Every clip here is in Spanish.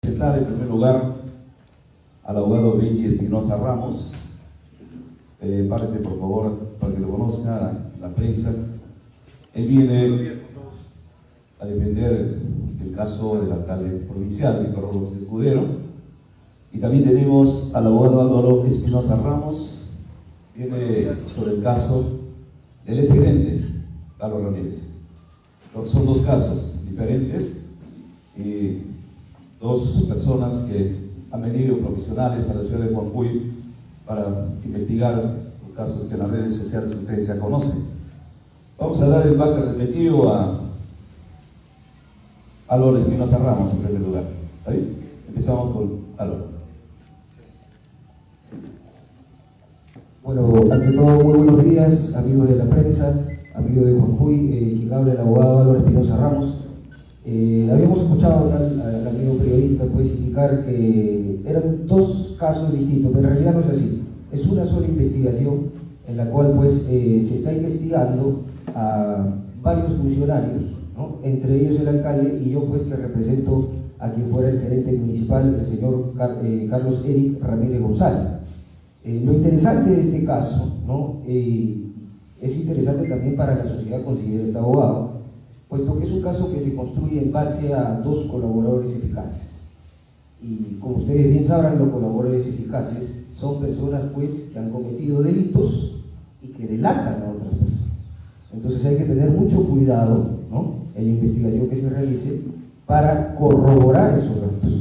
Presentar en primer lugar al abogado Benji Espinosa Ramos. Párese por favor para que lo conozca la prensa. Él viene a defender el caso del alcalde provincial, Víctor López Escudero. Y también tenemos al abogado Álvaro Espinosa Ramos, viene sobre el caso del exgerente Carlos Ramírez. Son dos casos diferentes y dos personas que han venido profesionales a la ciudad de Juanpuy para investigar los casos que en las redes sociales ustedes ya conocen. Vamos a dar el pase repetido a Álvaro Espinosa Ramos en primer lugar. ¿Está bien? Empezamos con Álvaro. Bueno, ante todo, muy buenos días, amigos de la prensa, amigos de Juanpuy, quien habla el abogado Álvaro Espinosa Ramos. Habíamos escuchado al amigo periodista pues indicar que eran dos casos distintos, pero en realidad no es así. Es una sola investigación en la cual pues se está investigando a varios funcionarios, ¿no? Entre ellos el alcalde y yo pues que represento a quien fuera el gerente municipal, el señor Carlos Eric Ramírez González. Lo interesante de este caso, ¿no? Es interesante también para la sociedad, considera este abogado, puesto que es un caso que se construye en base a dos colaboradores eficaces. Y como ustedes bien sabrán, los colaboradores eficaces son personas pues que han cometido delitos y que delatan a otras personas. Entonces hay que tener mucho cuidado, ¿no?, en la investigación que se realice para corroborar esos datos.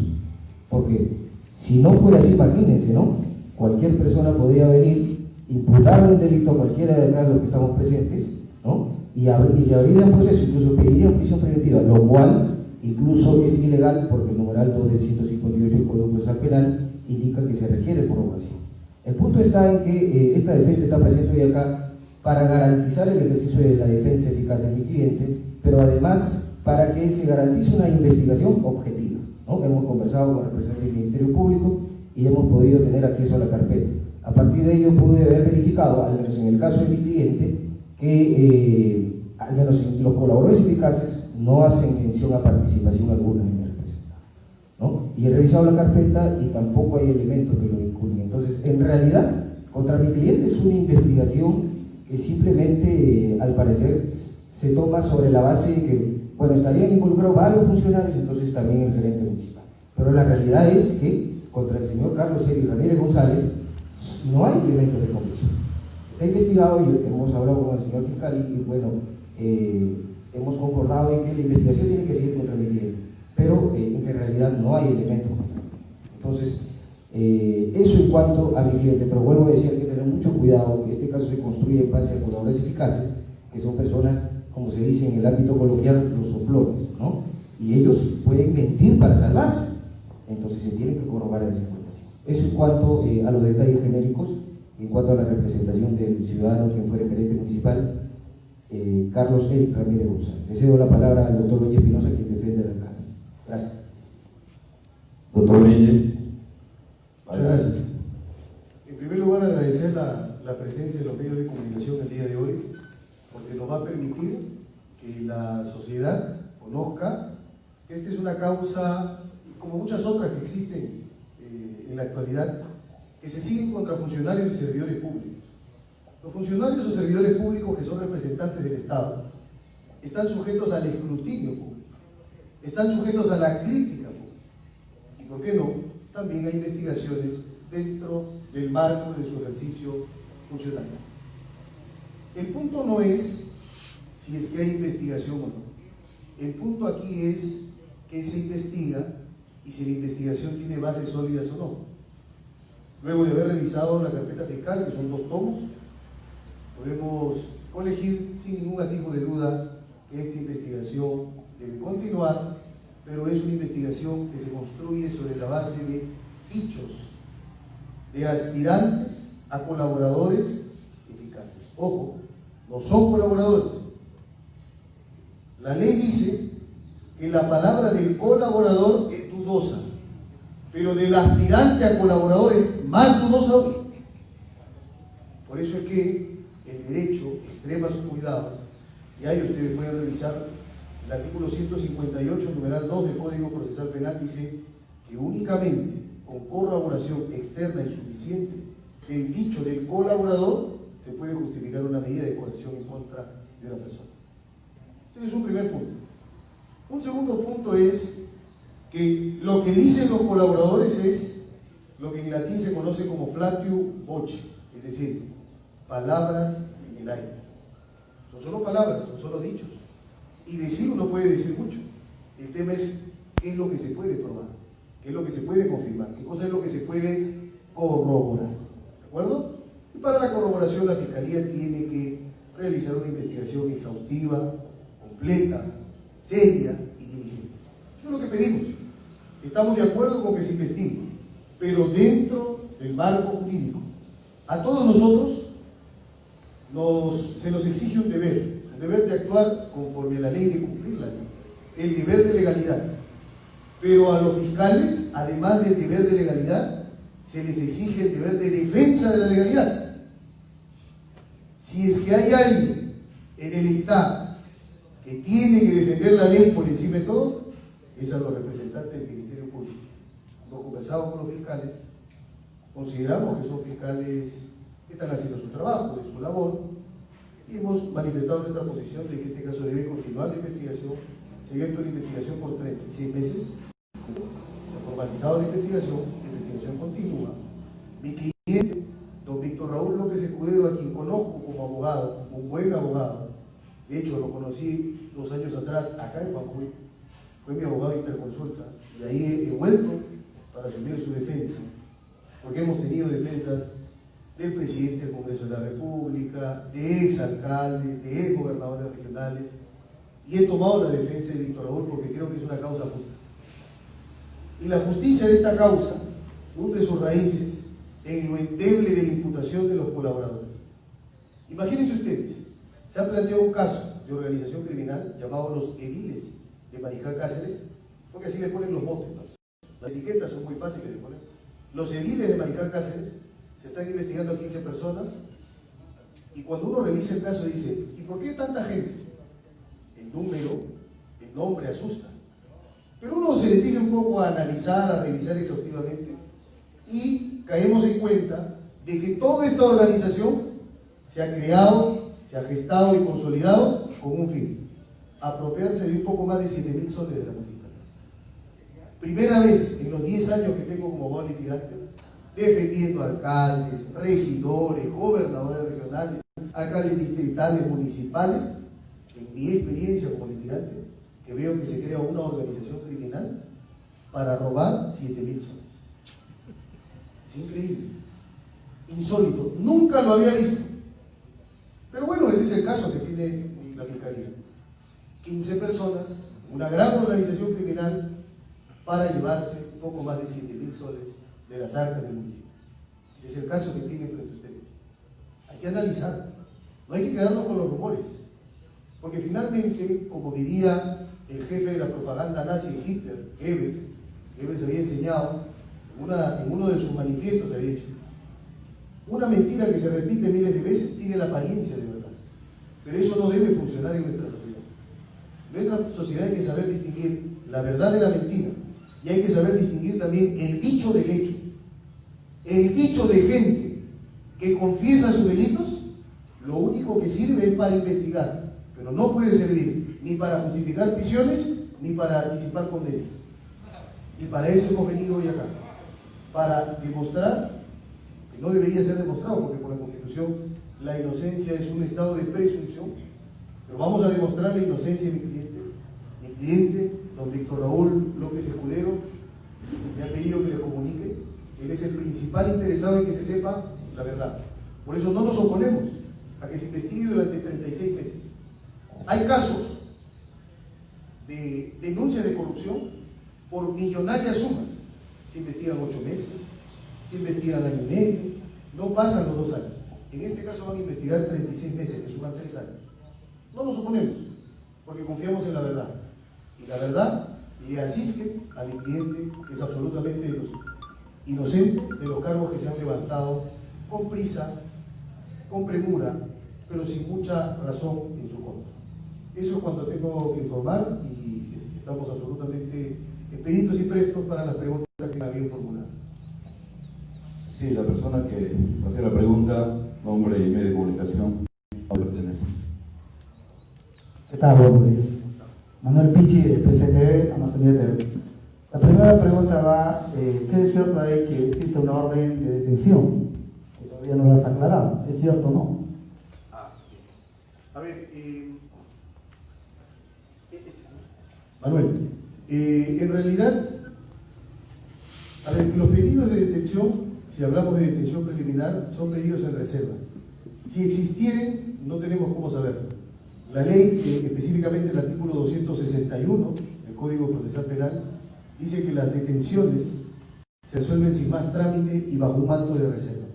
Porque si no fuera así, imagínense, ¿no?, cualquier persona podría venir, imputar un delito a cualquiera de acá de los que estamos presentes, ¿no?, y le abrirían proceso, incluso pedirían prisión preventiva, lo cual incluso es ilegal porque el numeral 2 del 158 del Código Procesal Penal indica que se requiere prorrogación. El punto está en que esta defensa está presente hoy acá para garantizar el ejercicio de la defensa eficaz de mi cliente, pero además para que se garantice una investigación objetiva, ¿no? Hemos conversado con representantes del Ministerio Público y hemos podido tener acceso a la carpeta. A partir de ello pude haber verificado, al menos en el caso de mi cliente, que al menos los colaboradores eficaces no hacen mención a participación alguna en el representado, ¿no? Y he revisado la carpeta y tampoco hay elementos que lo vinculen. Entonces, en realidad, contra mi cliente es una investigación que simplemente, al parecer, se toma sobre la base de que, bueno, estarían involucrados varios funcionarios, entonces también el gerente municipal. Pero la realidad es que contra el señor Carlos Eric Ramírez González no hay elementos de convicción. Está investigado y hemos hablado con el señor fiscal y bueno, hemos concordado en que la investigación tiene que seguir contra mi cliente, pero en realidad no hay elementos. Entonces, eso en cuanto a mi cliente, pero vuelvo a decir que hay que tener mucho cuidado, que este caso se construye en base a colaboradores eficaces, que son personas, como se dice en el ámbito coloquial, los soplones, ¿no? Y ellos pueden mentir para salvarse, entonces se tiene que corroborar esa información. Eso en cuanto a los detalles genéricos. En cuanto a la representación del ciudadano quien fuera gerente municipal, Carlos Eric Ramírez González. Le cedo la palabra al doctor Benji Espinosa, quien defiende al alcalde. Gracias. Doctor Benji. Muchas gracias. En primer lugar, agradecer la presencia de los medios de comunicación el día de hoy, porque nos va a permitir que la sociedad conozca que esta es una causa, como muchas otras que existen en la actualidad, que se siguen contra funcionarios y servidores públicos. Los funcionarios o servidores públicos que son representantes del Estado están sujetos al escrutinio público, están sujetos a la crítica pública. Y por qué no, también hay investigaciones dentro del marco de su ejercicio funcionario. El punto no es si es que hay investigación o no. El punto aquí es que se investiga y si la investigación tiene bases sólidas o no. Luego de haber revisado la carpeta fiscal, que son 2 tomos, podemos colegir sin ningún atisbo de duda que esta investigación debe continuar, pero es una investigación que se construye sobre la base de dichos de aspirantes a colaboradores eficaces. Ojo, no son colaboradores. La ley dice que la palabra del colaborador es dudosa, pero del aspirante a colaborador es más dudosa aún. Por eso es que el derecho extrema su cuidado, y ahí ustedes pueden revisar el artículo 158, numeral 2 del Código Procesal Penal, dice que únicamente con corroboración externa y suficiente del dicho del colaborador se puede justificar una medida de coerción en contra de una persona. Ese es un primer punto. Un segundo punto es que lo que dicen los colaboradores es lo que en latín se conoce como flatio voce, es decir, palabras en el aire. Son solo palabras, son solo dichos. Y decir uno puede decir mucho. El tema es qué es lo que se puede probar, qué es lo que se puede confirmar, qué cosa es lo que se puede corroborar. ¿De acuerdo? Y para la corroboración la Fiscalía tiene que realizar una investigación exhaustiva, completa, seria y diligente. Eso es lo que pedimos. Estamos de acuerdo con que se investigue, pero dentro del marco jurídico. A todos nosotros se nos exige un deber de actuar conforme a la ley, de cumplir la ley, el deber de legalidad. Pero a los fiscales, además del deber de legalidad, se les exige el deber de defensa de la legalidad. Si es que hay alguien en el Estado que tiene que defender la ley por encima de todo, es a los representantes del Ministerio Público. Cuando conversamos con los fiscales, consideramos que son fiscales que están haciendo su trabajo, de su labor, y hemos manifestado nuestra posición de que en este caso debe continuar la investigación. Se ha abierto la investigación por 36 meses, se ha formalizado la investigación continúa. Mi cliente, don Víctor Raúl López Escudero, a quien conozco como abogado, un buen abogado, de hecho lo conocí 2 años atrás acá en Jujuy, fue mi abogado de interconsulta, y ahí he vuelto para asumir su defensa, porque hemos tenido defensas del presidente del Congreso de la República, de exalcaldes, de exgobernadores regionales, y he tomado la defensa de Víctor Raúl porque creo que es una causa justa. Y la justicia de esta causa hunde sus raíces en lo endeble de la imputación de los colaboradores. Imagínense ustedes, se ha planteado un caso de organización criminal llamado los ediles de Mariscal Cáceres, porque así le ponen los motes, ¿no? Las etiquetas son muy fáciles de poner. Los ediles de Mariscal Cáceres se están investigando a 15 personas, y cuando uno revisa el caso dice, ¿y por qué tanta gente? El número, el nombre asusta. Pero uno se detiene un poco a analizar, a revisar exhaustivamente, y caemos en cuenta de que toda esta organización se ha creado, se ha gestado y consolidado con un fin: apropiarse de un poco más de 7.000 soles de la municipalidad. Primera vez en los 10 años que tengo como abogado litigante, defendiendo alcaldes, regidores, gobernadores regionales, alcaldes distritales, municipales, en mi experiencia como litigante, que veo que se crea una organización criminal para robar 7.000 soles. Es increíble, insólito, nunca lo había visto. Pero bueno, ese es el caso que tiene la Fiscalía. 15 personas, una gran organización criminal, para llevarse un poco más de 7.000 soles de las arcas del municipio. Ese es el caso que tiene frente a ustedes. Hay que analizar, no hay que quedarnos con los rumores, porque finalmente, como diría el jefe de la propaganda nazi, Hitler, Goebbels había enseñado, en uno de sus manifiestos había dicho: una mentira que se repite miles de veces tiene la apariencia de verdad, pero eso no debe funcionar en nuestra sociedad. En nuestra sociedad hay que saber distinguir la verdad de la mentira, y hay que saber distinguir también el dicho del hecho. El dicho de gente que confiesa sus delitos, lo único que sirve es para investigar, pero no puede servir ni para justificar prisiones ni para anticipar condenas. Y para eso hemos venido hoy acá, para demostrar que no debería ser demostrado, porque por la Constitución la inocencia es un estado de presunción, pero vamos a demostrar la inocencia de mi cliente. Mi cliente, don Víctor Raúl López Escudero, me ha pedido que le comunique. Él es el principal interesado en que se sepa la verdad. Por eso no nos oponemos a que se investigue durante 36 meses. Hay casos de denuncia de corrupción por millonarias sumas. Se investigan 8 meses, se investigan año y medio, no pasan los 2 años. En este caso van a investigar 36 meses, que suman 3 años. No nos oponemos, porque confiamos en la verdad. Y la verdad le asiste a mi cliente, que es absolutamente inocente de los cargos que se han levantado con prisa, con premura, pero sin mucha razón en su contra. Eso es cuanto tengo que informar, y estamos absolutamente expeditos y prestos para las preguntas que me habían formulado. Sí, la persona que hacía la pregunta, nombre y medio de comunicación, no pertenece. ¿Qué tal? Buenos días. Manuel Pichi, de PCTV, Amazonía TV. La primera pregunta va, ¿qué es cierto ahí que existe una orden de detención? Que todavía no lo has aclarado. ¿Es cierto o no? A ver, Manuel, en realidad, a ver, los pedidos de detención, si hablamos de detención preliminar, son pedidos en reserva. Si existieren, no tenemos cómo saberlo. La ley, específicamente el artículo 261 del Código Procesal Penal, dice que las detenciones se resuelven sin más trámite y bajo un manto de reserva.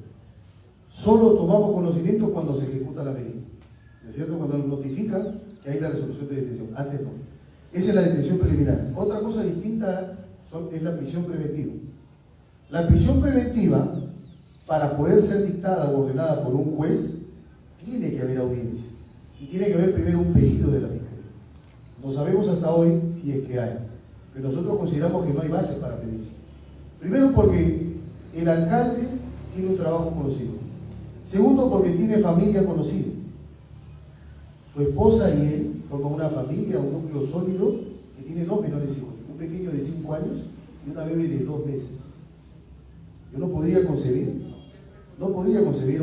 Solo tomamos conocimiento cuando se ejecuta la medida, ¿no es cierto? Cuando nos notifican que hay la resolución de detención, antes no. Esa es la detención preliminar. Otra cosa distinta es la prisión preventiva. La prisión preventiva, para poder ser dictada o ordenada por un juez, tiene que haber audiencia. Y tiene que haber primero un pedido de la Fiscalía. No sabemos hasta hoy si es que hay, pero nosotros consideramos que no hay base para pedir. Primero porque el alcalde tiene un trabajo conocido. Segundo porque tiene familia conocida. Su esposa y él forman una familia, un núcleo sólido que tiene 2 menores hijos, un pequeño de 5 años y una bebé de 2 meses. Yo no podría concebir a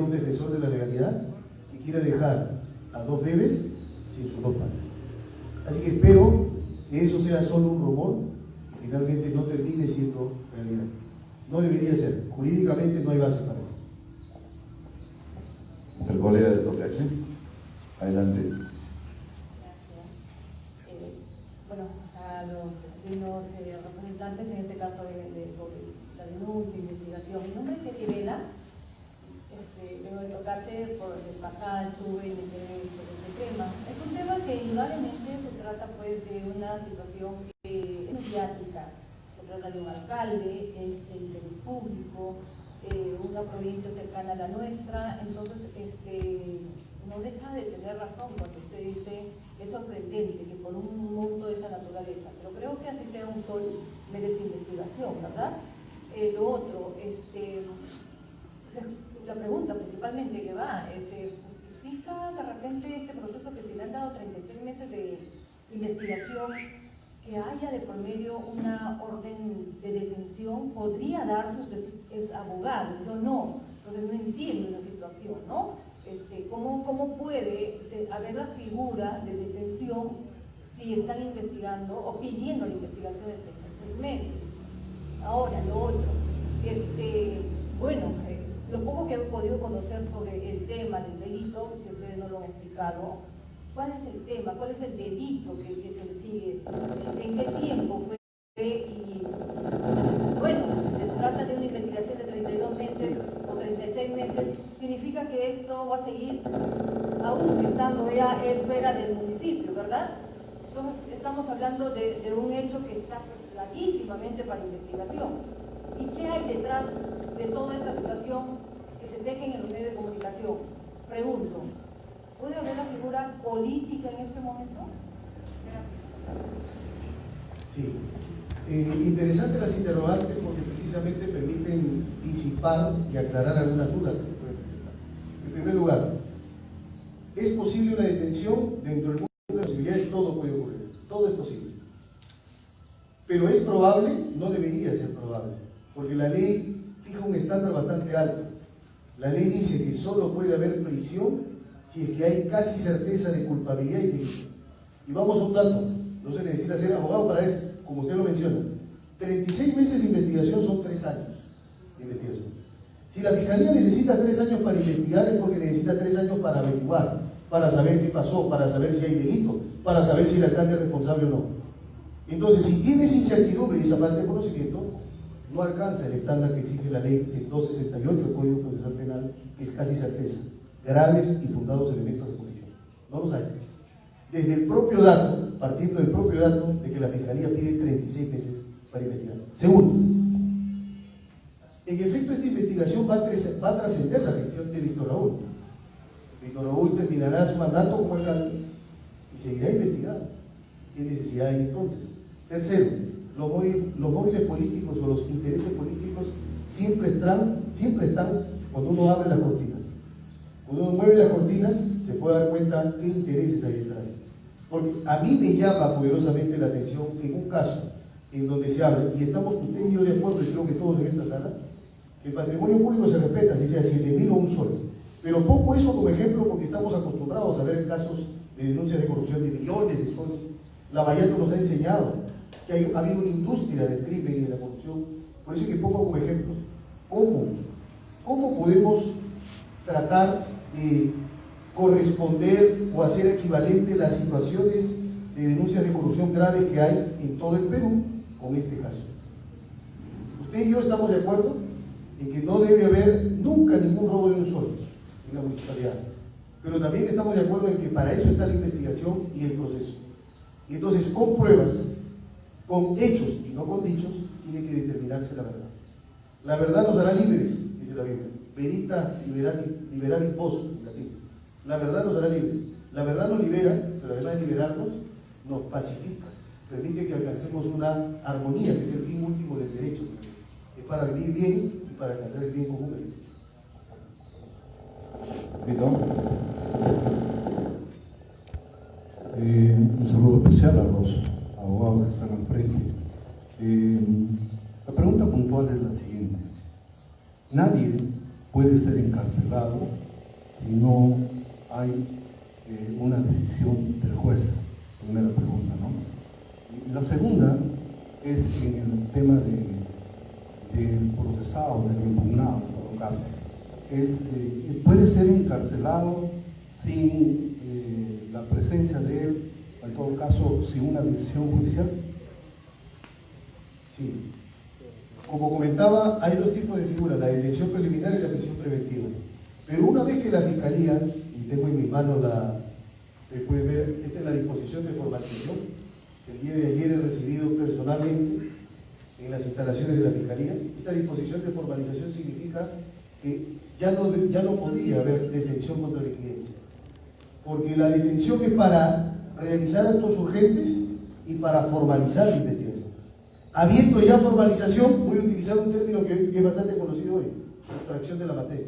un defensor de la legalidad que quiera dejar a 2 bebés sin sus 2 padres. Así que espero que eso sea solo un rumor y finalmente no termine siendo realidad. No debería ser. Jurídicamente no hay base para eso. El colega de Tocache, adelante. Gracias. Bueno, a los representantes, en este caso sobre la denuncia, investigación. Mi nombre es Ketty Vela. Vengo de Tocache, por el pasado estuve en este tema. Es un tema que indudablemente se trata pues de una situación es mediática. Se trata de un alcalde, es de interés público, una provincia cercana a la nuestra, entonces no deja de tener razón cuando usted dice es sorprendente que por un monto de esta naturaleza, pero creo que así sea un sol merece investigación, ¿verdad? Lo otro, la pregunta principalmente que va, ¿se justifica de repente este proceso que se le han dado 36 meses de investigación, que haya de por medio una orden de detención? Podría darse, usted es abogado, yo no, entonces no entiendo la situación, ¿no? ¿Cómo puede haber la figura de detención si están investigando o pidiendo la investigación de 36 meses? Ahora, lo otro, lo poco que he podido conocer sobre el tema del delito, que ustedes no lo han explicado, ¿cuál es el tema? ¿Cuál es el delito que se le sigue? ¿En qué tiempo fue? Y bueno, si se trata de una investigación de 32 meses o 36 meses, significa que esto va a seguir aún estando ya fuera del municipio, ¿verdad? Entonces estamos hablando de un hecho que está larguísimamente para investigación. ¿Y qué hay detrás de toda esta situación que se tejen en los medios de comunicación? Pregunto, ¿puede haber la figura política en este momento? Gracias. Sí. Interesante las interrogantes porque precisamente permiten disipar y aclarar algunas dudas que se pueden presentar. En primer lugar, ¿es posible una detención? Dentro del mundo de las posibilidades todo puede ocurrir, todo es posible. Pero ¿es probable? No debería ser probable, porque la ley fija un estándar bastante alto. La ley dice que solo puede haber prisión si es que hay casi certeza de culpabilidad y delito. Y vamos a un dato, no se necesita ser abogado para esto, como usted lo menciona. 36 meses de investigación son 3 años de investigación. Si la Fiscalía necesita 3 años para investigar, es porque necesita 3 años para averiguar, para saber qué pasó, para saber si hay delito, para saber si el alcalde es responsable o no. Entonces, si tienes incertidumbre y esa falta de conocimiento, no alcanza el estándar que exige la ley del 268 del Código Procesal Penal, que es casi certeza, graves y fundados elementos de comisión. No los hay. Desde el propio dato, partiendo del propio dato de que la Fiscalía pide 36 meses para investigar. Segundo, en efecto esta investigación va a trascender la gestión de Víctor Raúl. Víctor Raúl terminará su mandato como alcalde y seguirá investigando. ¿Qué necesidad hay entonces? Tercero, los móviles políticos o los intereses políticos siempre están cuando uno abre las cortinas. Cuando uno mueve las cortinas, se puede dar cuenta qué intereses hay detrás. Porque a mí me llama poderosamente la atención en un caso en donde se habla, y estamos usted y yo de acuerdo, y creo que todos en esta sala, que el patrimonio público se respeta, si sea 7.000 o un sol. Pero pongo eso como ejemplo porque estamos acostumbrados a ver casos de denuncias de corrupción de millones de soles. La Bayato nos ha enseñado que ha habido una industria del crimen y de la corrupción. Por eso es que pongo como ejemplo, ¿cómo podemos tratar de corresponder o hacer equivalente las situaciones de denuncias de corrupción graves que hay en todo el Perú con este caso? Usted y yo estamos de acuerdo en que no debe haber nunca ningún robo de un sol en la municipalidad, pero también estamos de acuerdo en que para eso está la investigación y el proceso. Y entonces con pruebas, con hechos y no con dichos, tiene que determinarse la verdad. La verdad nos hará libres, dice la Biblia. Verita liberabit vos, en latín. La verdad nos hará libres. La verdad nos libera, pero además de liberarnos, nos pacifica. Permite que alcancemos una armonía, que es el fin último del derecho. Es para vivir bien y para alcanzar el bien común. Un saludo especial a los abogados que están al frente. La pregunta puntual es la siguiente. Nadie puede ser encarcelado si no hay una decisión del juez. Primera pregunta, ¿no? Y la segunda es en el tema del procesado, del impugnado, en todo caso. Puede ser encarcelado sin la presencia de él, en todo caso, sin una decisión judicial. Sí. Como comentaba, hay dos tipos de figuras, la detención preliminar y la prisión preventiva. Pero una vez que la Fiscalía, y tengo en mis manos pueden ver, esta es la disposición de formalización, que el día de ayer he recibido personalmente en las instalaciones de la Fiscalía. Esta disposición de formalización significa que ya no podría haber detención contra el cliente, porque la detención es para realizar actos urgentes y para formalizar la investigación. Habiendo ya formalización, voy a utilizar un término que es bastante conocido hoy, sustracción de la materia.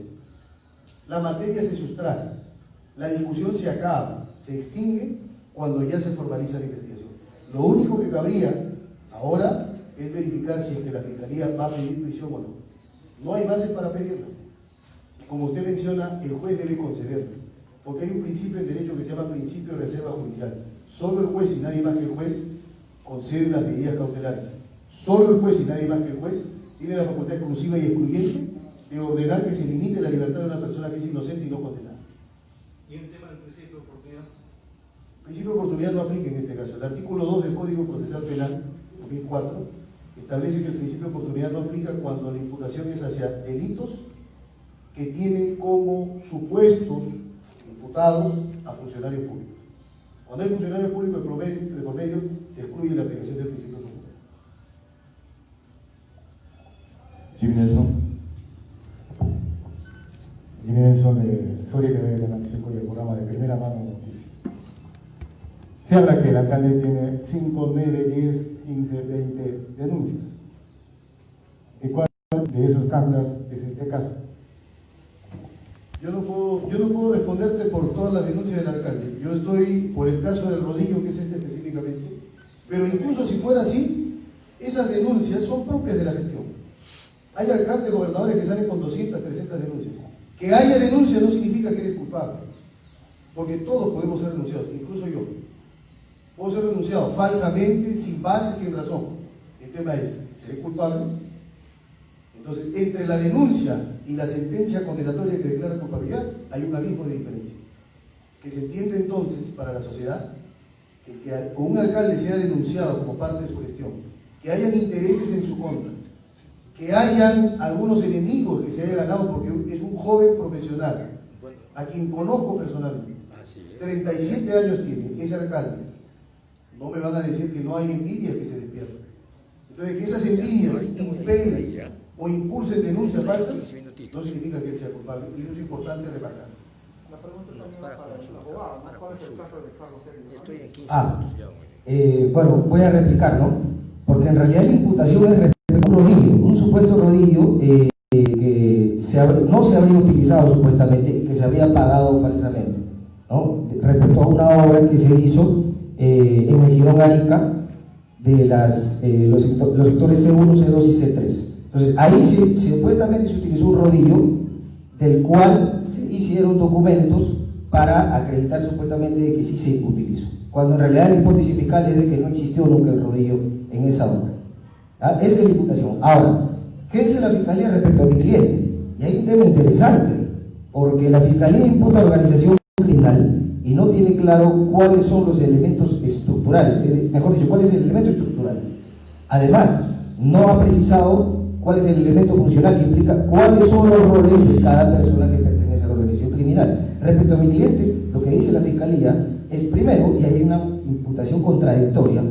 La materia se sustrae, la discusión se acaba, se extingue cuando ya se formaliza la investigación. Lo único que cabría ahora es verificar si es que la Fiscalía va a pedir prisión o no. No hay bases para pedirla. Como usted menciona, el juez debe concederla, porque hay un principio en derecho que se llama principio de reserva judicial. Solo el juez y nadie más que el juez concede las medidas cautelares. Solo el juez y nadie más que el juez tiene la facultad exclusiva y excluyente de ordenar que se limite la libertad de una persona que es inocente y no condenada. ¿Y el tema del principio de oportunidad? El principio de oportunidad no aplica en este caso. El artículo 2 del Código Procesal Penal, 2004, establece que el principio de oportunidad no aplica cuando la imputación es hacia delitos que tienen como supuestos imputados a funcionarios públicos. Cuando hay funcionarios públicos de por medio, se excluye la aplicación del principio de oportunidad. Jimmy Nelson. Jimmy Nelson de Soria TV de Maxico y el programa de primera mano de noticias. Se habla que el alcalde tiene 5, 9, 10, 15, 20 denuncias. ¿De cuál de esos tantas es este caso? Yo no puedo responderte por todas las denuncias del alcalde. Yo estoy por el caso del Rodillo, que es este específicamente. Pero incluso si fuera así, esas denuncias son propias de la gestión. Hay alcaldes, gobernadores que salen con 200, 300 denuncias. Que haya denuncias no significa que eres culpable. Porque todos podemos ser denunciados, incluso yo. Puedo ser denunciado falsamente, sin base, sin razón. El tema es, ¿seré culpable? Entonces, entre la denuncia y la sentencia condenatoria que declara culpabilidad, hay un abismo de diferencia. Que se entiende entonces, para la sociedad, que con un alcalde sea denunciado como parte de su gestión, que hayan intereses en su contra, que hayan algunos enemigos que se haya ganado porque es un joven profesional, a quien conozco personalmente, 37 años tiene, ese alcalde. No me van a decir que no hay envidias que se despiertan. Entonces, que esas envidias impelen o impulsen denuncias falsas, no significa que él sea culpable, y eso es importante remarcar. La pregunta también para el abogado, ¿no? ¿Cuál es el caso de Carlos Félix? Bueno, voy a replicar, ¿no? porque en realidad la imputación es respecto a un rodillo, un supuesto rodillo que no se habría utilizado supuestamente y que se había pagado falsamente, ¿no? Respecto a una obra que se hizo en el Jirón Arica de los sectores C1, C2 y C3. Entonces ahí supuestamente se utilizó un rodillo del cual se hicieron documentos para acreditar supuestamente de que sí se utilizó, cuando en realidad la hipótesis fiscal es de que no existió nunca el rodillo en esa obra. Esa es la imputación. Ahora, ¿qué dice la Fiscalía respecto a mi cliente? Y hay un tema interesante, porque la Fiscalía imputa a la organización criminal y no tiene claro cuáles son los elementos estructurales, mejor dicho, cuál es el elemento estructural. Además, no ha precisado cuál es el elemento funcional que implica cuáles son los roles de cada persona que pertenece a la organización criminal. Respecto a mi cliente, lo que dice la Fiscalía es primero, y hay una imputación contradictoria,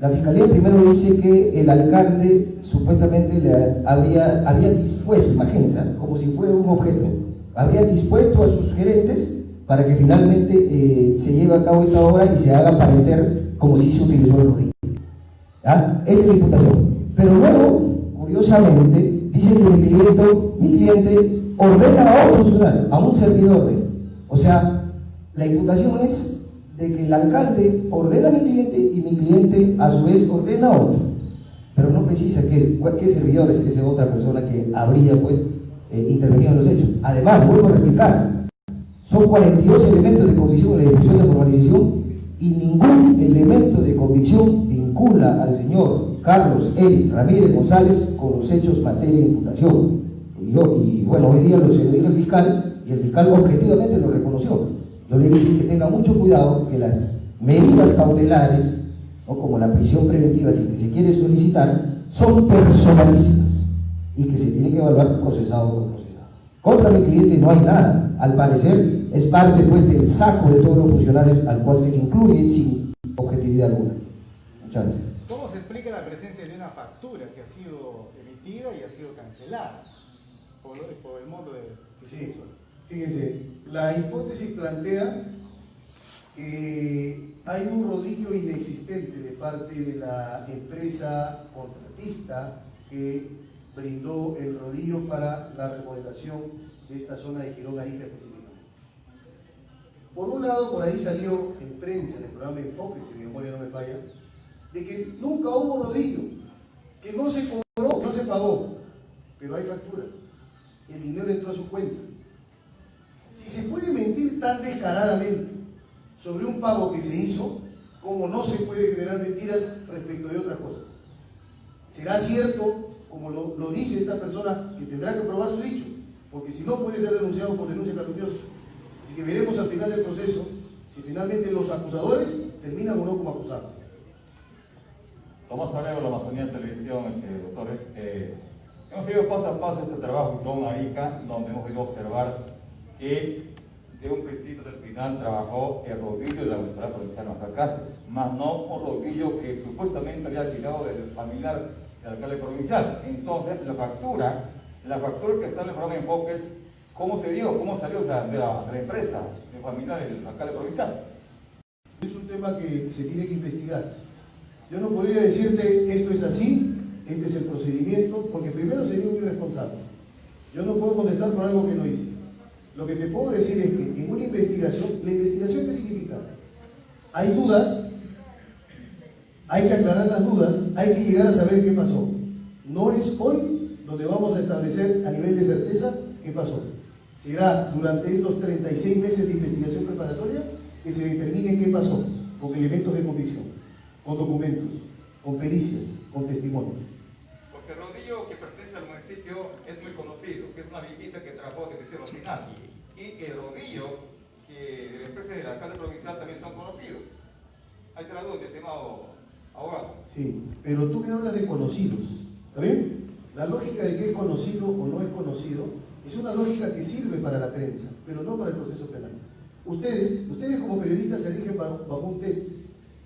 la Fiscalía primero dice que el alcalde supuestamente había dispuesto, imagínense, como si fuera un objeto, habría dispuesto a sus gerentes para que finalmente se lleve a cabo esta obra y se haga parecer como si se utilizó el rodillo. Esa es la imputación. Pero luego, curiosamente, dice que mi cliente ordena a otro funcionario, a un servidor de él. O sea, la imputación es de que el alcalde ordena a mi cliente y mi cliente a su vez ordena a otro. Pero no precisa qué servidor es esa otra persona que habría intervenido en los hechos. Además, vuelvo a replicar, son 42 elementos de convicción en la discusión de formalización y ningún elemento de convicción vincula al señor Carlos L. Ramírez González con los hechos materia de imputación. Y bueno, hoy día se lo dice el fiscal y el fiscal objetivamente lo reconoció. Yo le dije que tenga mucho cuidado, que las medidas cautelares, ¿no?, como la prisión preventiva, si se quiere solicitar, son personalísimas y que se tiene que evaluar procesado por procesado. Contra mi cliente no hay nada, al parecer es parte del saco de todos los funcionarios al cual se le incluye sin objetividad alguna. Muchas gracias. ¿Cómo se explica la presencia de una factura que ha sido emitida y ha sido cancelada por el monto de... Sí, fíjense, la hipótesis plantea que hay un rodillo inexistente de parte de la empresa contratista que brindó el rodillo para la remodelación de esta zona de Jirón Arica específicamente. Por un lado, por ahí salió en prensa, en el programa Enfoque, si mi memoria no me falla, de que nunca hubo rodillo, que no se cobró, no se pagó, pero hay factura. El dinero entró a su cuenta. Si se puede mentir tan descaradamente sobre un pago que se hizo, como no se puede generar mentiras respecto de otras cosas. ¿Será cierto, como lo dice esta persona, que tendrá que probar su dicho? Porque si no, puede ser denunciado por denuncia calumniosa. Así que veremos al final del proceso si finalmente los acusadores terminan o no como acusados. Tomás Arrego, la Amazonía Televisión, doctores. Hemos seguido paso a paso este trabajo en Jirón Arica, donde hemos podido observar que de un principio del final trabajó el rodillo de la Municipalidad Provincial de Guanacaste, más no un rodillo que supuestamente había llegado del familiar del alcalde provincial. Entonces, la factura que sale en el programa Enfoques, ¿cómo se dio? ¿Cómo salió de la empresa, del familiar del alcalde provincial? Es un tema que se tiene que investigar. Yo no podría decirte esto es así, este es el procedimiento, porque primero sería un irresponsable. Yo no puedo contestar por algo que no hice. Lo que te puedo decir es que en una investigación, ¿la investigación qué significa? Hay dudas, hay que aclarar las dudas, hay que llegar a saber qué pasó. No es hoy donde vamos a establecer a nivel de certeza qué pasó. Será durante estos 36 meses de investigación preparatoria que se determine qué pasó, con elementos de convicción, con documentos, con pericias, con testimonios. Porque el rodillo que pertenece al municipio es muy conocido, que es una viejita que trabajó desde el siglo final. Y el rodillo que de la empresa del alcalde provincial también son conocidos. Hay que la duda, estimado abogado. Sí, pero tú me hablas de conocidos, ¿está bien? La lógica de que es conocido o no es conocido es una lógica que sirve para la prensa, pero no para el proceso penal. Ustedes como periodistas se rigen bajo un test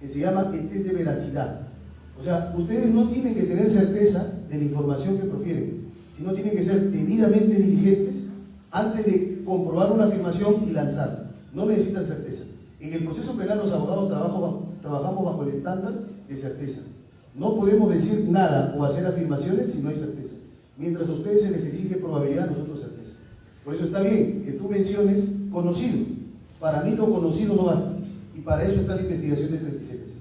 que se llama el test de veracidad. O sea, ustedes no tienen que tener certeza de la información que profieren, sino tienen que ser debidamente diligentes antes de comprobar una afirmación y lanzarla. No necesitan certeza. En el proceso penal los abogados trabajamos bajo el estándar de certeza. No podemos decir nada o hacer afirmaciones si no hay certeza. Mientras a ustedes se les exige probabilidad, a nosotros certeza. Por eso está bien que tú menciones conocido. Para mí lo conocido no basta. Y para eso está la investigación de 36 veces.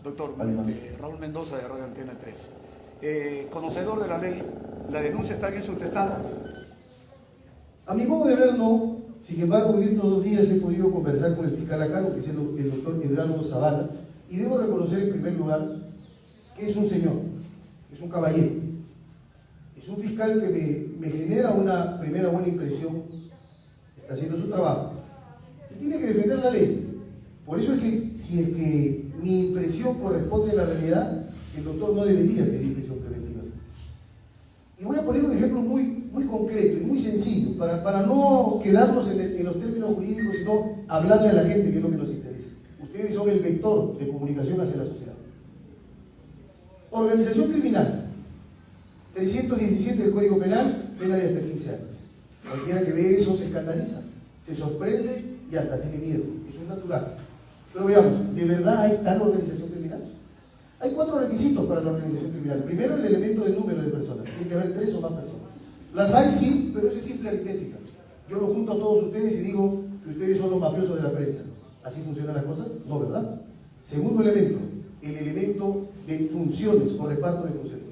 Doctor, Raúl Mendoza de Radio Antena 3. Conocedor de la ley, ¿la denuncia está bien sustestada? A mi modo de ver, no. Sin embargo, en estos 2 días he podido conversar con el fiscal a cargo, que es el doctor Edgardo Zavala, y debo reconocer en primer lugar que es un señor, es un caballero, es un fiscal que me genera una primera buena impresión, está haciendo su trabajo, y tiene que defender la ley. Por eso es que, si es que mi impresión corresponde a la realidad, el doctor no debería pedir prisión preventiva. Y voy a poner un ejemplo muy concreto y muy sencillo, para no quedarnos en los términos jurídicos, sino hablarle a la gente, que es lo que nos interesa. Ustedes son el vector de comunicación hacia la sociedad. Organización criminal, 317 del Código Penal, pena de hasta 15 años. Cualquiera que ve eso se escandaliza, se sorprende y hasta tiene miedo. Eso es natural. Pero veamos, ¿de verdad hay tal organización criminal? Hay 4 requisitos para la organización criminal. Primero, el elemento de número de personas. Tiene que haber 3 o más personas. Las hay, sí, pero eso es simple aritmética. Yo lo junto a todos ustedes y digo que ustedes son los mafiosos de la prensa. ¿Así funcionan las cosas? No, ¿verdad? Segundo elemento, el elemento de funciones o reparto de funciones.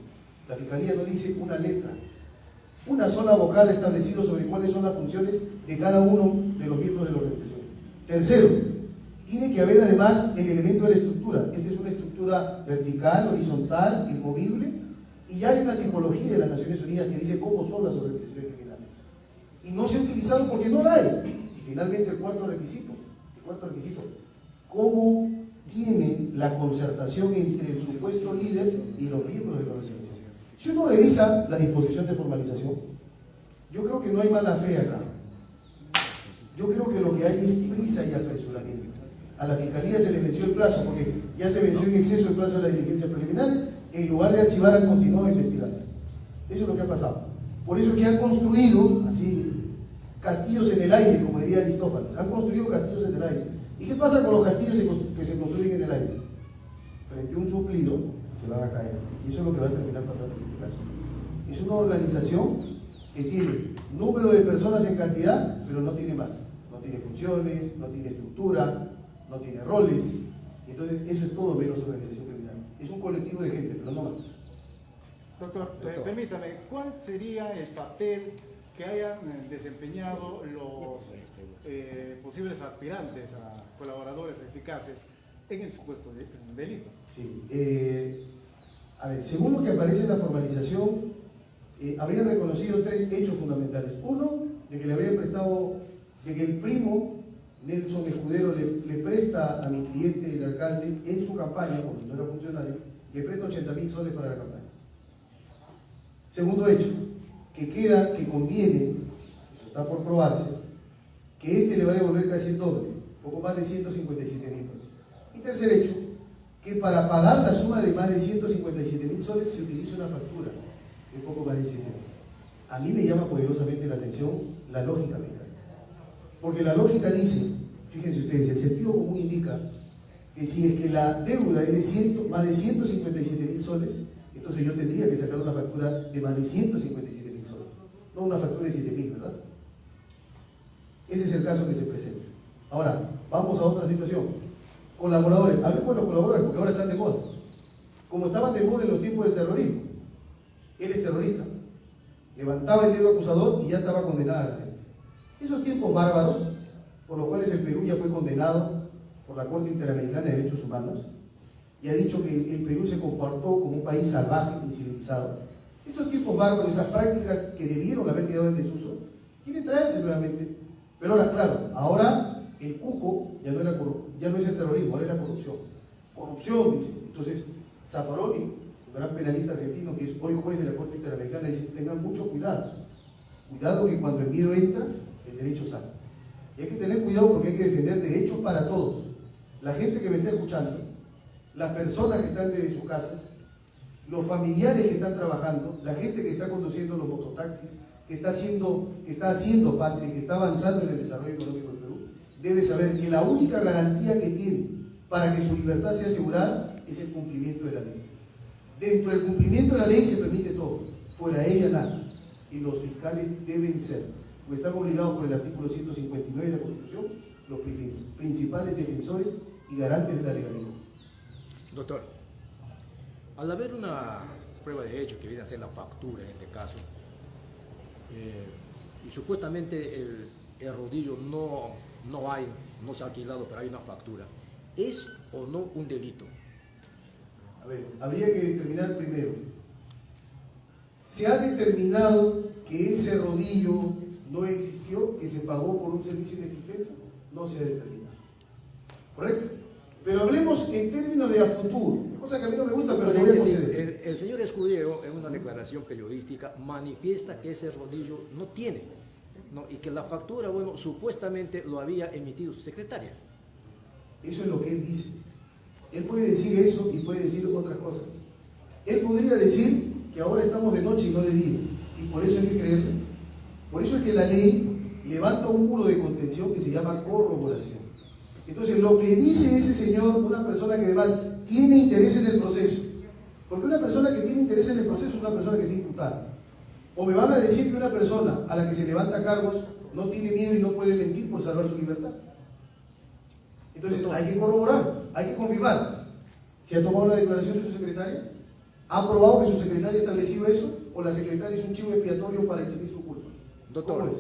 La Fiscalía no dice una letra, una sola vocal establecido sobre cuáles son las funciones de cada uno de los miembros de la organización. Tercero, tiene que haber además el elemento de la estructura. Esta es una estructura vertical, horizontal, inmovible, y ya hay una tipología de las Naciones Unidas que dice cómo son las organizaciones criminales. Y no se ha utilizado porque no la hay. Y finalmente el cuarto requisito, ¿cómo tiene la concertación entre el supuesto líder y los miembros de la organización? Si uno revisa la disposición de formalización, yo creo que no hay mala fe acá. Yo creo que lo que hay es prisa y apresuramiento. A la Fiscalía se le venció el plazo porque ya se venció en exceso el plazo de las diligencias preliminares. En lugar de archivar, han continuado investigando. Eso es lo que ha pasado. Por eso es que han construido, así, castillos en el aire, como diría Aristófanes. Han construido castillos en el aire. ¿Y qué pasa con los castillos que se construyen en el aire? Frente a un suplido, se van a caer. Y eso es lo que va a terminar pasando en este caso. Es una organización que tiene número de personas en cantidad, pero no tiene más. No tiene funciones, no tiene estructura, no tiene roles. Entonces, eso es todo menos organización criminal. Es un colectivo de gente, pero no más. Doctor, permítame, ¿cuál sería el papel que hayan desempeñado los posibles aspirantes a colaboradores eficaces en el supuesto delito? Sí. A ver, según lo que aparece en la formalización, habrían reconocido 3 hechos fundamentales. Uno, de que le habrían prestado, de que el primo Nelson Escudero le presta a mi cliente, el alcalde, en su campaña, cuando no era funcionario, le presta 80.000 soles para la campaña. Segundo hecho, que conviene, eso está por probarse, que este le va a devolver casi el doble, poco más de 157.000 soles. Y tercer hecho, que para pagar la suma de más de 157.000 soles se utiliza una factura de poco más de 7.000. A mí me llama poderosamente la atención la lógica fiscal. Porque la lógica dice, fíjense ustedes, el sentido común indica que si es que la deuda es de más de 157.000 soles, entonces yo tendría que sacar una factura de más de 157.000 soles, no una factura de 7.000, ¿verdad? Ese es el caso que se presenta. Ahora, vamos a otra situación. Colaboradores, hablemos de los colaboradores, porque ahora están de moda. Como estaban de moda en los tiempos del terrorismo. Él es terrorista. Levantaba el dedo acusador y ya estaba condenada a la gente. Esos tiempos bárbaros, por los cuales el Perú ya fue condenado por la Corte Interamericana de Derechos Humanos, y ha dicho que el Perú se comportó como un país salvaje, incivilizado. Esos tiempos bárbaros, esas prácticas que debieron haber quedado en desuso, quieren traerse nuevamente. Pero ahora, claro, ahora el cuco ya no es el terrorismo, ahora es la corrupción. Corrupción, dice. Entonces, Zaffaroni, un gran penalista argentino que es hoy juez de la Corte Interamericana, dice: tengan mucho cuidado. Cuidado que cuando el miedo entra, el derecho sale. Y hay que tener cuidado porque hay que defender derechos para todos. La gente que me está escuchando, las personas que están desde sus casas, los familiares que están trabajando, la gente que está conduciendo los mototaxis, que está haciendo patria, que está avanzando en el desarrollo económico del Perú, debe saber que la única garantía que tiene para que su libertad sea asegurada es el cumplimiento de la ley. Dentro del cumplimiento de la ley se permite todo, fuera de ella nada. Y los fiscales deben ser, porque están obligados por el artículo 159 de la Constitución, los principales defensores y garantes de la legalidad. Doctor, al haber una prueba de hecho que viene a ser la factura en este caso, y supuestamente el rodillo no se ha alquilado, pero hay una factura, ¿es o no un delito? A ver, habría que determinar primero. Se ha determinado que ese rodillo no existió, que se pagó por un servicio inexistente, no se ha determinado. ¿Correcto? Pero hablemos en términos de a futuro, cosa que a mí no me gusta, pero voy a conceder. El señor Escudero, en una declaración periodística, manifiesta que ese rodillo no tiene, ¿no? Y que la factura, bueno, supuestamente lo había emitido su secretaria. Eso es lo que él dice. Él puede decir eso y puede decir otras cosas. Él podría decir que ahora estamos de noche y no de día, y por eso hay que creerle. Por eso es que la ley levanta un muro de contención que se llama corroboración. Entonces, lo que dice ese señor, una persona que además tiene interés en el proceso, porque una persona que tiene interés en el proceso es una persona que está imputada. O me van a decir que una persona a la que se levanta cargos no tiene miedo y no puede mentir por salvar su libertad. Entonces, hay que corroborar, hay que confirmar. ¿Se ha tomado la declaración de su secretaria? ¿Ha probado que su secretaria ha establecido eso? ¿O la secretaria es un chivo expiatorio para exhibir su culpa? Doctor, ¿cómo es?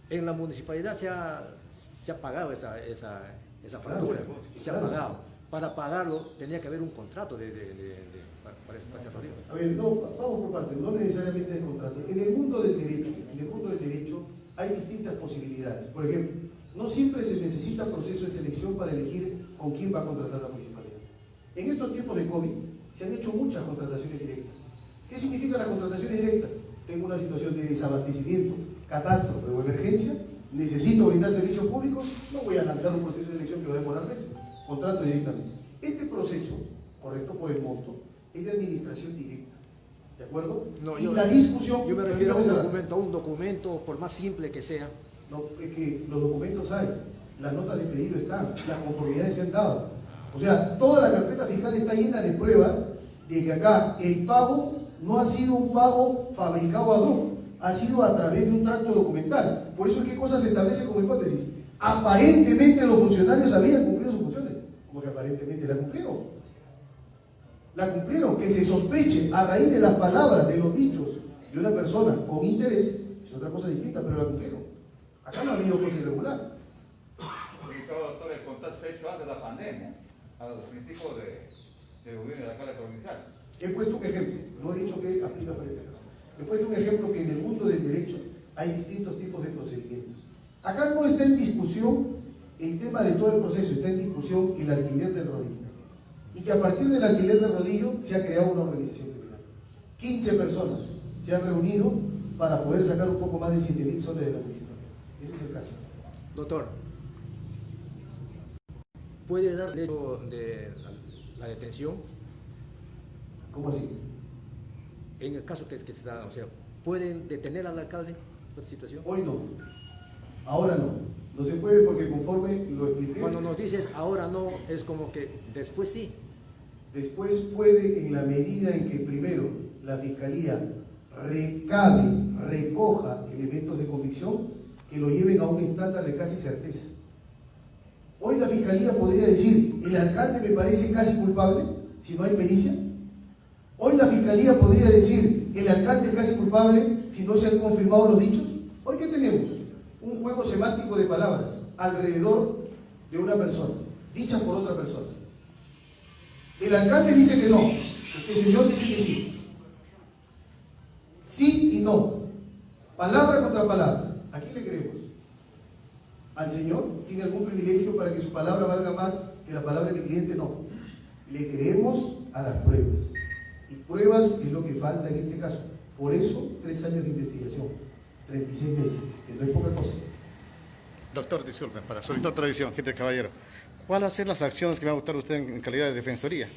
en la municipalidad se ha pagado esa factura, claro, se ha pagado. Para pagarlo tendría que haber un contrato para ese rodillo. A ver, no, vamos por partes, no necesariamente de contrato. En el mundo del derecho hay distintas posibilidades. Por ejemplo, no siempre se necesita proceso de selección para elegir con quién va a contratar la municipalidad. En estos tiempos de COVID se han hecho muchas contrataciones directas. ¿Qué significan las contrataciones directas? Tengo una situación de desabastecimiento, catástrofe o emergencia, necesito brindar servicios públicos, no voy a lanzar un proceso de selección que va a demorar meses, contrato directamente. Este proceso, correcto por el monto, es de administración directa, ¿de acuerdo? No, y la discusión... Yo me refiero a un documento, por más simple que sea. No, es que los documentos hay, las notas de pedido están, las conformidades se han dado. O sea, toda la carpeta fiscal está llena de pruebas de que acá el pago no ha sido un pago fabricado ad hoc, ha sido a través de un tracto documental. Por eso es que cosas se establecen como hipótesis. Aparentemente los funcionarios habían cumplido sus funciones, como que aparentemente la cumplieron. La cumplieron, que se sospeche a raíz de las palabras, de los dichos de una persona con interés, es otra cosa distinta, pero la cumplieron. Acá no ha habido cosa irregular. Doctor, el contacto fue hecho antes de la pandemia, a los principios del gobierno de la alcalde provincial. He puesto un ejemplo, no he dicho que aplica para este caso. He puesto un ejemplo que en el mundo del derecho hay distintos tipos de procedimientos. Acá no está en discusión el tema de todo el proceso, está en discusión el alquiler del rodillo. Y que a partir del alquiler del rodillo se ha creado una organización criminal. 15 personas se han reunido para poder sacar un poco más de 7.000 soles de la municipalidad. Ese es el caso. Doctor, ¿puede dar derecho de la detención? ¿Cómo así? En el caso que se da, o sea, ¿pueden detener al alcalde por esta situación? Hoy no. Ahora no. No se puede porque conforme lo expliqué. Cuando nos dices ahora no, es como que después sí. Después puede, en la medida en que primero la Fiscalía recoja elementos de convicción que lo lleven a un estándar de casi certeza. Hoy la Fiscalía podría decir, el alcalde me parece casi culpable, si no hay pericia. Hoy la Fiscalía podría decir, el alcalde es casi culpable, si no se han confirmado los dichos. Hoy, ¿qué tenemos? Un juego semántico de palabras alrededor de una persona, dichas por otra persona. El alcalde dice que no, el señor dice que sí. Sí y no. Palabra contra palabra. ¿A quién le creemos? ¿Al señor? ¿Tiene algún privilegio para que su palabra valga más que la palabra de mi cliente? No. Le creemos a las pruebas. Y pruebas es lo que falta en este caso. Por eso, 3 años de investigación, 36 meses, que no es poca cosa. Doctor, disculpe, para solicitar tradición, gente caballero. ¿Cuáles van a ser las acciones que va a adoptar usted en calidad de defensoría?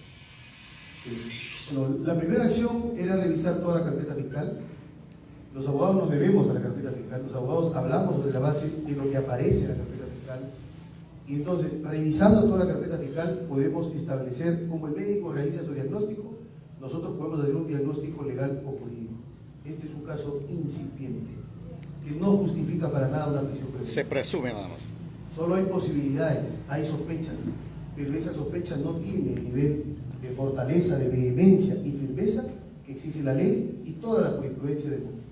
Sí. Bueno, la primera acción era revisar toda la carpeta fiscal. Los abogados nos debemos a la carpeta fiscal. Los abogados hablamos sobre la base de lo que aparece en la carpeta fiscal. Y entonces, revisando toda la carpeta fiscal, podemos establecer cómo el médico realiza su diagnóstico, nosotros podemos hacer un diagnóstico legal o jurídico. Este es un caso incipiente, que no justifica para nada una prisión preventiva. Se presume nada más. Solo hay posibilidades, hay sospechas, pero esa sospecha no tiene el nivel de fortaleza, de vehemencia y firmeza que exige la ley y toda la jurisprudencia del mundo.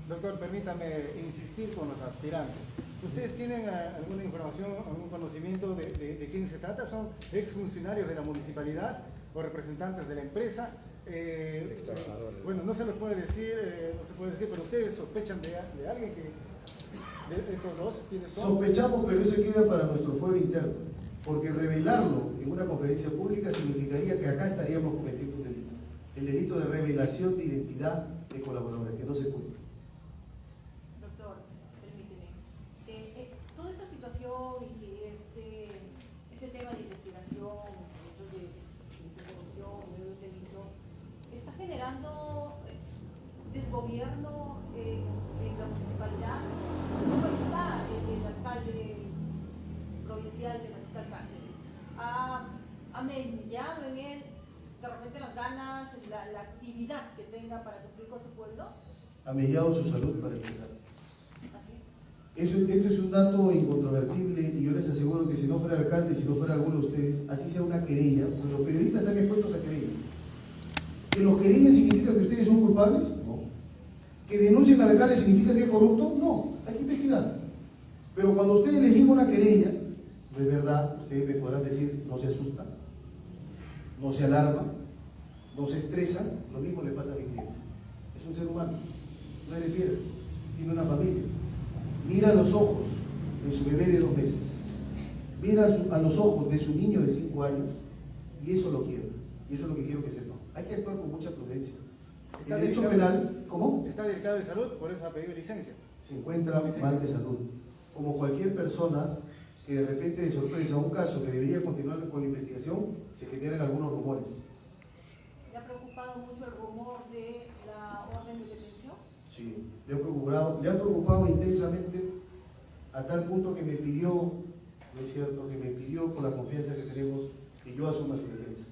Doctor, permítame insistir con los aspirantes. ¿Ustedes tienen alguna información, algún conocimiento de quién se trata? ¿Son exfuncionarios de la municipalidad o representantes de la empresa? Bueno, no se les puede decir, pero ustedes sospechan de alguien que, de estos dos, ¿quiénes son? Sospechamos, pero eso queda para nuestro fuero interno, porque revelarlo en una conferencia pública significaría que acá estaríamos cometiendo un delito. El delito de revelación de identidad de colaboradores, que no se puede. Doctor, permíteme. Toda esta situación y este tema de investigación, de corrupción, de delito, está generando desgobierno en la municipalidad. ¿Cómo está el alcalde provincial de Mariscal Cáceres? ¿Ha mediado en él de repente las ganas, la actividad que tenga para cumplir con su pueblo? Ha mediado su salud para empezar. Esto es un dato incontrovertible y yo les aseguro que si no fuera alcalde, si no fuera alguno de ustedes, así sea una querella, pues los periodistas están expuestos a querellas. ¿Que los querellas significa que ustedes son culpables? No. ¿Que denuncien al alcalde significa que es corrupto? No, hay que investigar. Pero cuando a ustedes les llega una querella, no es verdad, ustedes me podrán decir, no se asustan, no se alarma, no se estresa, lo mismo le pasa a mi cliente. Es un ser humano, no es de piedra, tiene una familia. Mira a los ojos de su bebé de 2 meses, mira a los ojos de su niño de 5 años y eso lo quiero, y eso es lo que quiero que sepan. Hay que actuar con mucha prudencia. El derecho penal, ¿cómo? Está delicado de salud, por eso ha pedido licencia. Se encuentra mal de salud. Como cualquier persona que de repente de sorpresa un caso que debería continuar con la investigación, se generan algunos rumores. ¿Le ha preocupado mucho el rumor de la orden de detención? Sí, le ha preocupado intensamente a tal punto que me pidió, no es cierto, que me pidió con la confianza que tenemos que yo asuma su defensa.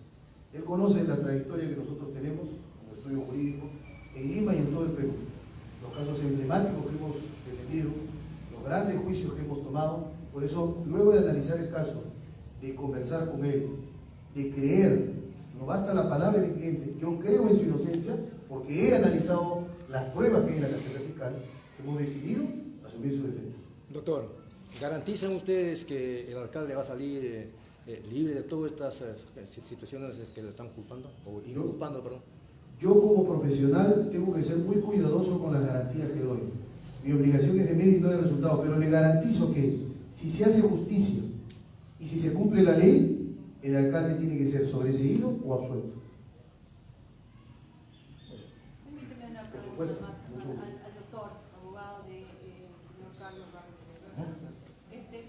Él conoce la trayectoria que nosotros tenemos como estudio jurídico en Lima y en todo el Perú. Los casos emblemáticos que hemos defendido, los grandes juicios que hemos tomado. Por eso, luego de analizar el caso, de conversar con él, de creer, no basta la palabra del cliente, yo creo en su inocencia porque he analizado las pruebas que hay en la carpeta fiscal, hemos decidido asumir su defensa. Doctor, ¿garantizan ustedes que el alcalde va a salir libre de todas estas situaciones que le están culpando o inculpando, perdón? Yo como profesional tengo que ser muy cuidadoso con las garantías que doy. Mi obligación es de medir y no de resultado, pero le garantizo que si se hace justicia y si se cumple la ley, el alcalde tiene que ser sobreseído o absuelto. Permíteme una Por pregunta supuesto, más mucho gusto. al doctor, abogado del señor Carlos Barros.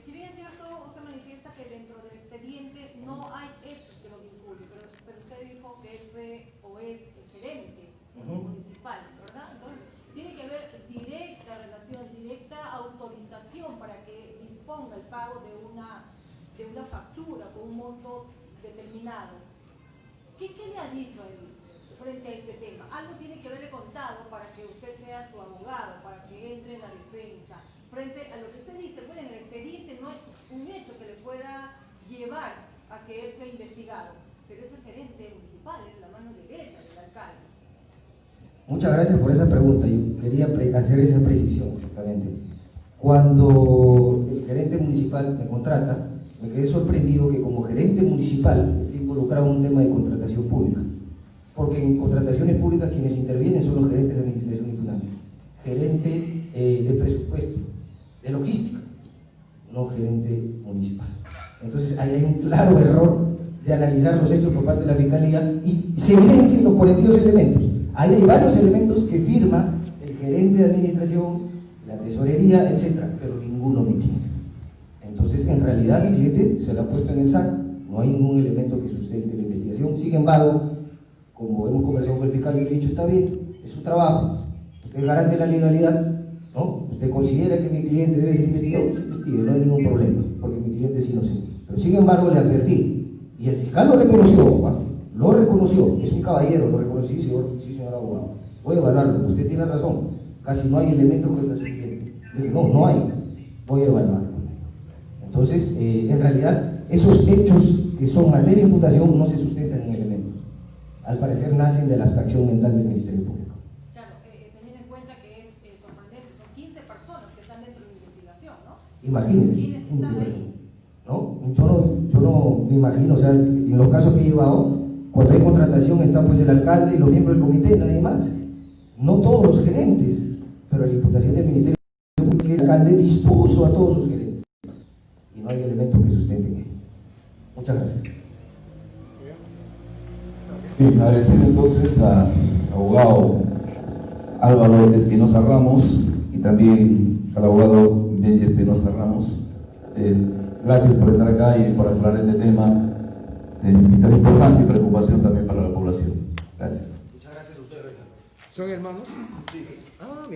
Si bien es cierto, usted manifiesta que dentro del expediente no hay hechos que lo vincule, pero usted dijo que él fue o es el gerente municipal, ¿verdad? Entonces, tiene que haber directa relación, directa autorización para que disponga el pago de una factura con un monto determinado. ¿Qué le ha dicho a él frente a este tema? Algo tiene que haberle contado para que usted sea su abogado, para que entre en la defensa. Frente a lo que usted dice, bueno, en el expediente no hay un hecho que le pueda llevar a que él sea investigado, pero es el gerente municipal, es la mano derecha del alcalde. Muchas gracias por esa pregunta. Yo quería hacer esa precisión exactamente. Cuando el gerente municipal me contrata, me quedé sorprendido que como gerente municipal esté involucrado en un tema de contratación pública. Porque en contrataciones públicas quienes intervienen son los gerentes de administración y finanzas, gerentes de presupuesto, de logística, no gerente municipal. Entonces ahí hay un claro error de analizar los hechos por parte de la Fiscalía y se evidencian los 42 elementos. Ahí hay varios elementos que firma el gerente de administración, la tesorería, etcétera, pero ninguno mi cliente. Entonces, en realidad, mi cliente se lo ha puesto en el saco, no hay ningún elemento que sustente la investigación. Sin embargo, como hemos conversado con el fiscal, yo le he dicho, está bien, es su trabajo, usted garante la legalidad, ¿no? usted considera que mi cliente debe ser investigado, que se investigue, no hay ningún problema, porque mi cliente es inocente. Pero sin embargo le advertí, y el fiscal lo reconoció, es un caballero, lo reconocí, sí, señor abogado. Voy a evaluarlo, usted tiene razón, casi no hay elementos contra su cliente. Le dije, no hay, voy a evaluarlo. Entonces, en realidad, esos hechos que son materia de imputación no se sustentan en elementos. Al parecer nacen de la abstracción mental del Ministerio Público. Claro, teniendo en cuenta que es sorprendente, son 15 personas que están dentro de la investigación, ¿no? Imagínense. ¿Quiénes están ahí? ¿No? Yo no me imagino, o sea, en los casos que he llevado, cuando hay contratación está pues el alcalde y los miembros del comité, nadie más. No todos los gerentes, pero la imputación del Ministerio Público es que el alcalde dispuso a todos sus gerentes. Y no hay elementos que sustenten ello. Muchas gracias. Bien, agradecer entonces al abogado Álvaro Espinosa Ramos y también al abogado Benji Espinosa Ramos. Gracias por estar acá y por aclarar este tema de vital importancia y preocupación también para la población. Gracias. Muchas gracias a ustedes. ¿Son hermanos? Sí. Ah,